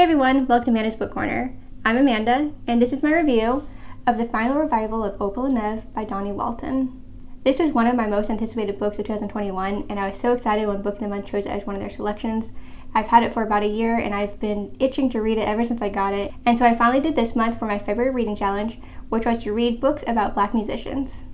Hey everyone, welcome to Amanda's Book Corner. I'm Amanda, and this is my review of the final revival of Opal Nev by Dawnie Walton. This was one of my most anticipated books of 2021, and I was so excited when Book of the Month chose it as one of their selections. I've had it for about a year, and I've been itching to read it ever since I got it, and so I finally did this month for my February reading challenge, which was to read books about Black musicians.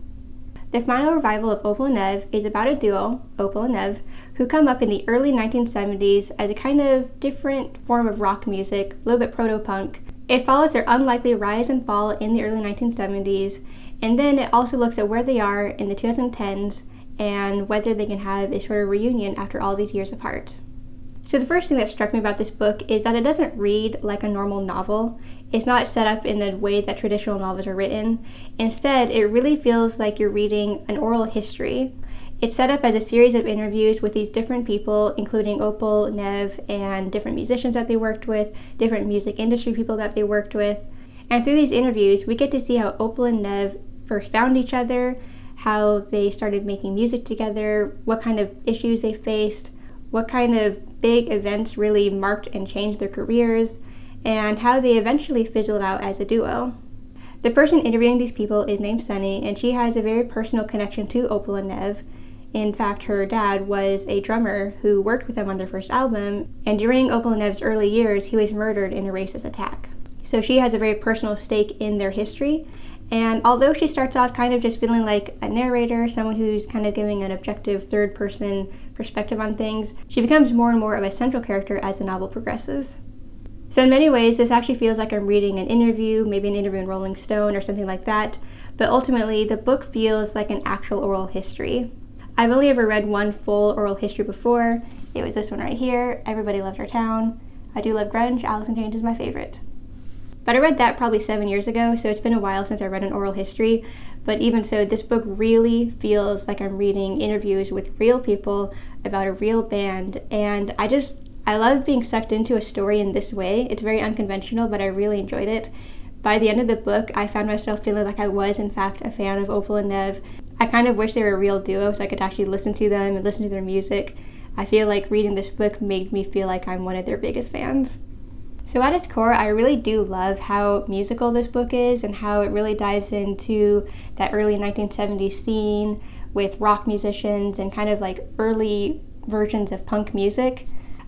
The final revival of Opal Nev is about a duo, Opal and Nev, who come up in the early 1970s as a kind of different form of rock music, a little bit proto-punk. It follows their unlikely rise and fall in the early 1970s, and then it also looks at where they are in the 2010s and whether they can have a sort of reunion after all these years apart. So the first thing that struck me about this book is that it doesn't read like a normal novel. It's not set up in the way that traditional novels are written. Instead, it really feels like you're reading an oral history. It's set up as a series of interviews with these different people, including Opal, Nev, and different musicians that they worked with, different music industry people that they worked with. And through these interviews, we get to see how Opal and Nev first found each other, how they started making music together, what kind of issues they faced, what kind of big events really marked and changed their careers, and how they eventually fizzled out as a duo. The person interviewing these people is named Sunny, and she has a very personal connection to Opal and Nev. In fact, her dad was a drummer who worked with them on their first album, and during Opal and Nev's early years, he was murdered in a racist attack. So she has a very personal stake in their history, and although she starts off kind of just feeling like a narrator, someone who's kind of giving an objective third-person perspective on things, she becomes more and more of a central character as the novel progresses. So in many ways, this actually feels like I'm reading an interview, maybe an interview in Rolling Stone or something like that, but ultimately the book feels like an actual oral history. I've only ever read one full oral history before. It was this one right here, Everybody Loves Our Town. I do love grunge, Alice in Chains is my favorite. But I read that probably 7 years ago, so it's been a while since I read an oral history. But even so, this book really feels like I'm reading interviews with real people about a real band. And I love being sucked into a story in this way. It's very unconventional, but I really enjoyed it. By the end of the book, I found myself feeling like I was, in fact, a fan of Opal and Nev. I kind of wish they were a real duo so I could actually listen to them and listen to their music. I feel like reading this book made me feel like I'm one of their biggest fans. So at its core, I really do love how musical this book is and how it really dives into that early 1970s scene with rock musicians and kind of like early versions of punk music.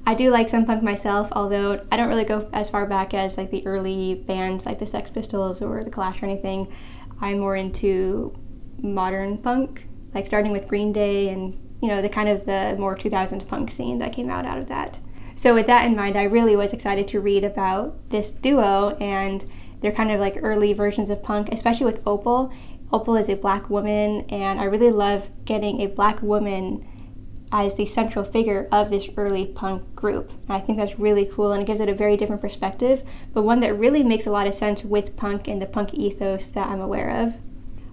I do like some punk myself, although I don't really go as far back as like the early bands like the Sex Pistols or the Clash or anything. I'm more into modern punk, like starting with Green Day and, the more 2000s punk scene that came out of that. So with that in mind, I really was excited to read about this duo and their kind of like early versions of punk, especially with Opal. Opal is a Black woman, and I really love getting a Black woman as the central figure of this early punk group. And I think that's really cool, and it gives it a very different perspective, but one that really makes a lot of sense with punk and the punk ethos that I'm aware of.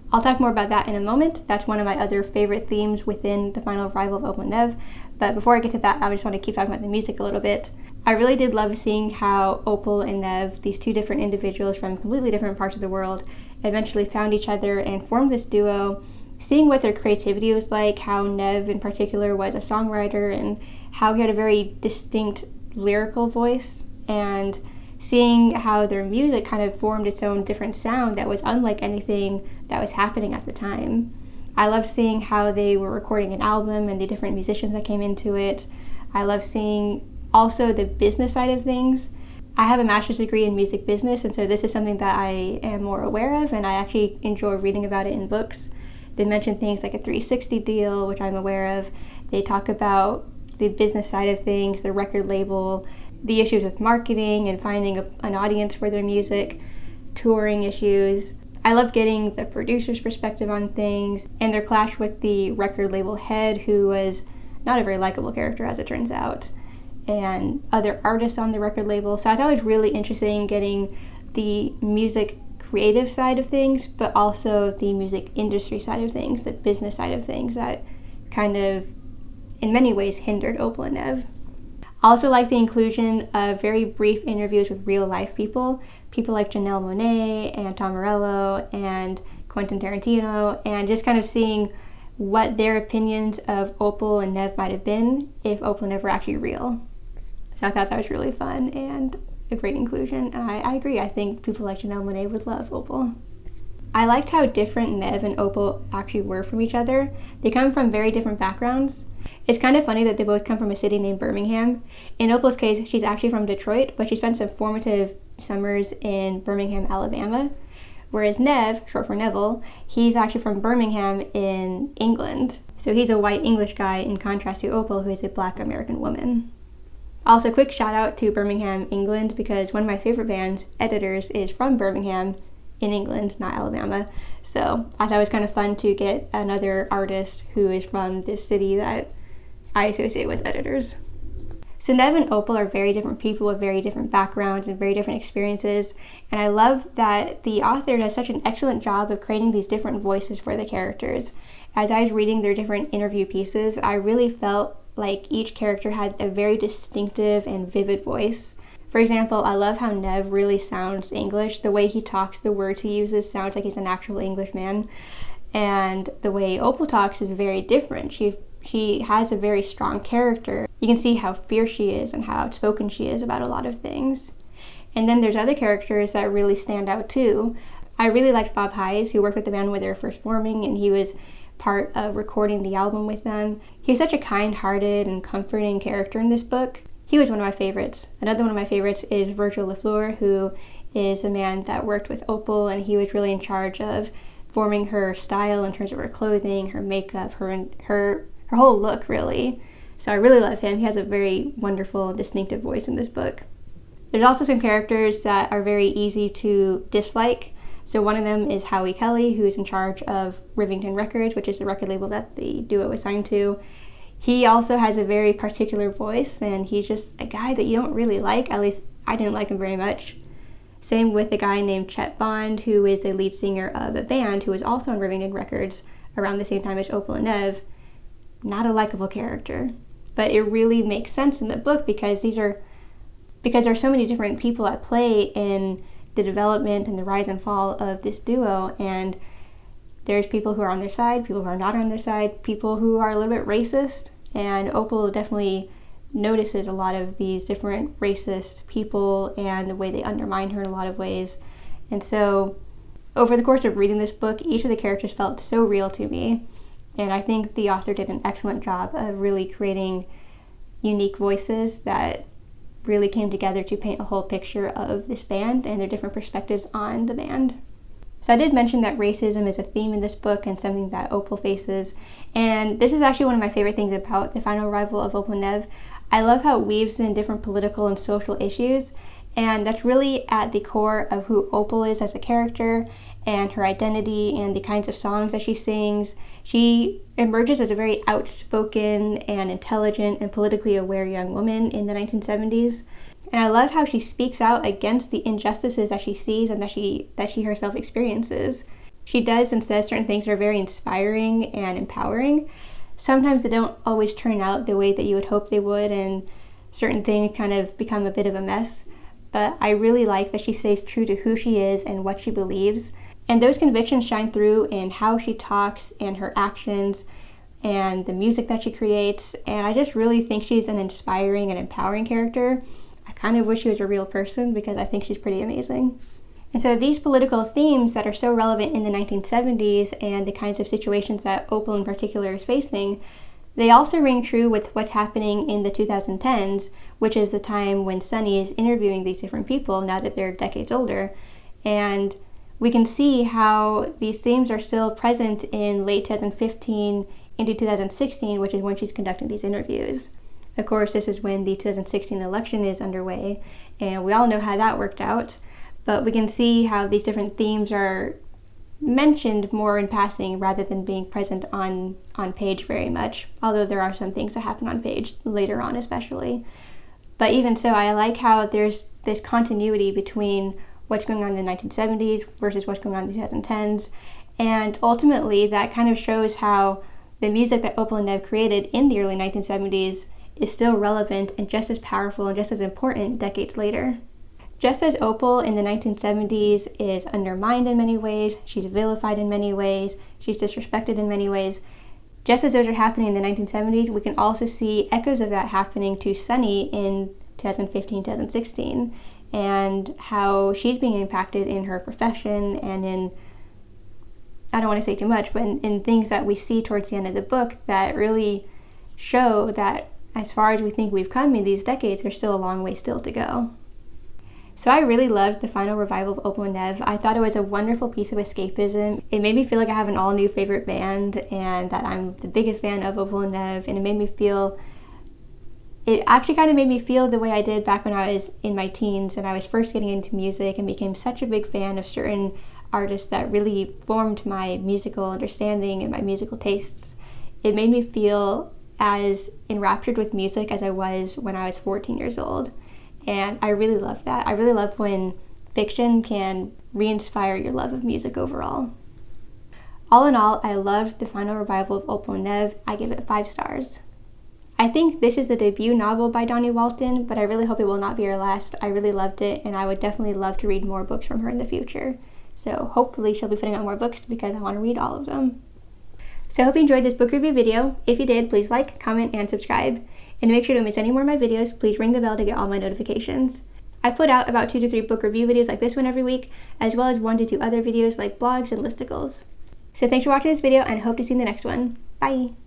I'll talk more about that in a moment. That's one of my other favorite themes within the final revival of Opal Nev. But before I get to that, I just want to keep talking about the music a little bit. I really did love seeing how Opal and Nev, these two different individuals from completely different parts of the world, eventually found each other and formed this duo. Seeing what their creativity was like, how Nev in particular was a songwriter and how he had a very distinct lyrical voice, and seeing how their music kind of formed its own different sound that was unlike anything that was happening at the time. I loved seeing how they were recording an album and the different musicians that came into it. I love seeing also the business side of things. I have a master's degree in music business, and so this is something that I am more aware of, and I actually enjoy reading about it in books. They mention things like a 360 deal, which I'm aware of. They talk about the business side of things, the record label, the issues with marketing and finding an audience for their music, touring issues. I love getting the producer's perspective on things and their clash with the record label head, who was not a very likable character as it turns out, and other artists on the record label. So I thought it was really interesting getting the music creative side of things, but also the music industry side of things, the business side of things that kind of in many ways hindered Opal and Nev. I also like the inclusion of very brief interviews with real life people like Janelle Monáe and Tom Morello and Quentin Tarantino, and just kind of seeing what their opinions of Opal and Nev might have been if Opal and Nev were actually real. So I thought that was really fun, and a great inclusion, and I agree. I think people like Janelle Monáe would love Opal. I liked how different Nev and Opal actually were from each other. They come from very different backgrounds. It's kind of funny that they both come from a city named Birmingham. In Opal's case, she's actually from Detroit, but she spent some formative summers in Birmingham, Alabama. Whereas Nev, short for Neville, he's actually from Birmingham in England. So he's a white English guy in contrast to Opal, who is a black American woman. Also, quick shout out to Birmingham, England, because one of my favorite bands, Editors, is from Birmingham in England, not Alabama. So I thought it was kind of fun to get another artist who is from this city that I associate with Editors. So Nev and Opal are very different people with very different backgrounds and very different experiences, and I love that the author does such an excellent job of creating these different voices for the characters. As I was reading their different interview pieces, I really felt like each character had a very distinctive and vivid voice. For example, I love how Nev really sounds English. The way he talks, the words he uses sounds like he's an actual Englishman. And the way Opal talks is very different. She has a very strong character. You can see how fierce she is and how outspoken she is about a lot of things. And then there's other characters that really stand out too. I really liked Bob Hayes, who worked with the band when they were first forming, and he was part of recording the album with them. He was such a kind-hearted and comforting character in this book. He was one of my favorites. Another one of my favorites is Virgil Lafleur, who is a man that worked with Opal, and he was really in charge of forming her style in terms of her clothing, her makeup, her whole look, really. So I really love him. He has a very wonderful, distinctive voice in this book. There's also some characters that are very easy to dislike. So one of them is Howie Kelly, who's in charge of Rivington Records, which is the record label that the duo was signed to. He also has a very particular voice, and he's just a guy that you don't really like. At least I didn't like him very much. Same with a guy named Chet Bond, who is a lead singer of a band who was also on Rivington Records around the same time as Opal and Nev. Not a likable character. But it really makes sense in the book because there are so many different people at play in the development and the rise and fall of this duo, and there's people who are on their side, people who are not on their side, people who are a little bit racist, and Opal definitely notices a lot of these different racist people and the way they undermine her in a lot of ways. And so over the course of reading this book, each of the characters felt so real to me, and I think the author did an excellent job of really creating unique voices that really came together to paint a whole picture of this band and their different perspectives on the band. So I did mention that racism is a theme in this book and something that Opal faces, and this is actually one of my favorite things about the final arrival of Opal Nev. I love how it weaves in different political and social issues, and that's really at the core of who Opal is as a character and her identity and the kinds of songs that she sings. She emerges as a very outspoken and intelligent and politically aware young woman in the 1970s. And I love how she speaks out against the injustices that she sees and that she herself experiences. She does and says certain things that are very inspiring and empowering. Sometimes they don't always turn out the way that you would hope they would, and certain things kind of become a bit of a mess. But I really like that she stays true to who she is and what she believes. And those convictions shine through in how she talks and her actions and the music that she creates. And I just really think she's an inspiring and empowering character. I kind of wish she was a real person because I think she's pretty amazing. And so these political themes that are so relevant in the 1970s and the kinds of situations that Opal in particular is facing, they also ring true with what's happening in the 2010s, which is the time when Sunny is interviewing these different people now that they're decades older. And we can see how these themes are still present in late 2015 into 2016, which is when she's conducting these interviews. Of course, this is when the 2016 election is underway, and we all know how that worked out, but we can see how these different themes are mentioned more in passing rather than being present on page very much, although there are some things that happen on page later on especially. But even so, I like how there's this continuity between what's going on in the 1970s versus what's going on in the 2010s. And ultimately, that kind of shows how the music that Opal and Nev created in the early 1970s is still relevant and just as powerful and just as important decades later. Just as Opal in the 1970s is undermined in many ways, she's vilified in many ways, she's disrespected in many ways, just as those are happening in the 1970s, we can also see echoes of that happening to Sunny in 2015, 2016. and how she's being impacted in her profession and in, I don't want to say too much, but in things that we see towards the end of the book that really show that as far as we think we've come in these decades, there's still a long way still to go. So I really loved the final revival of Opal Nev. I thought it was a wonderful piece of escapism. It made me feel like I have an all-new favorite band and that I'm the biggest fan of Opal Nev, and it actually kind of made me feel the way I did back when I was in my teens and I was first getting into music and became such a big fan of certain artists that really formed my musical understanding and my musical tastes. It made me feel as enraptured with music as I was when I was 14 years old. And I really love that. I really love when fiction can re-inspire your love of music overall. All in all, I loved the final revival of Opal Nev. I give it 5 stars. I think this is the debut novel by Dawnie Walton, but I really hope it will not be her last. I really loved it, and I would definitely love to read more books from her in the future. So hopefully she'll be putting out more books because I want to read all of them. So I hope you enjoyed this book review video. If you did, please like, comment, and subscribe. And to make sure you don't miss any more of my videos, please ring the bell to get all my notifications. I put out about 2 to 3 book review videos like this one every week, as well as 1 to 2 other videos like blogs and listicles. So thanks for watching this video, and I hope to see you in the next one. Bye!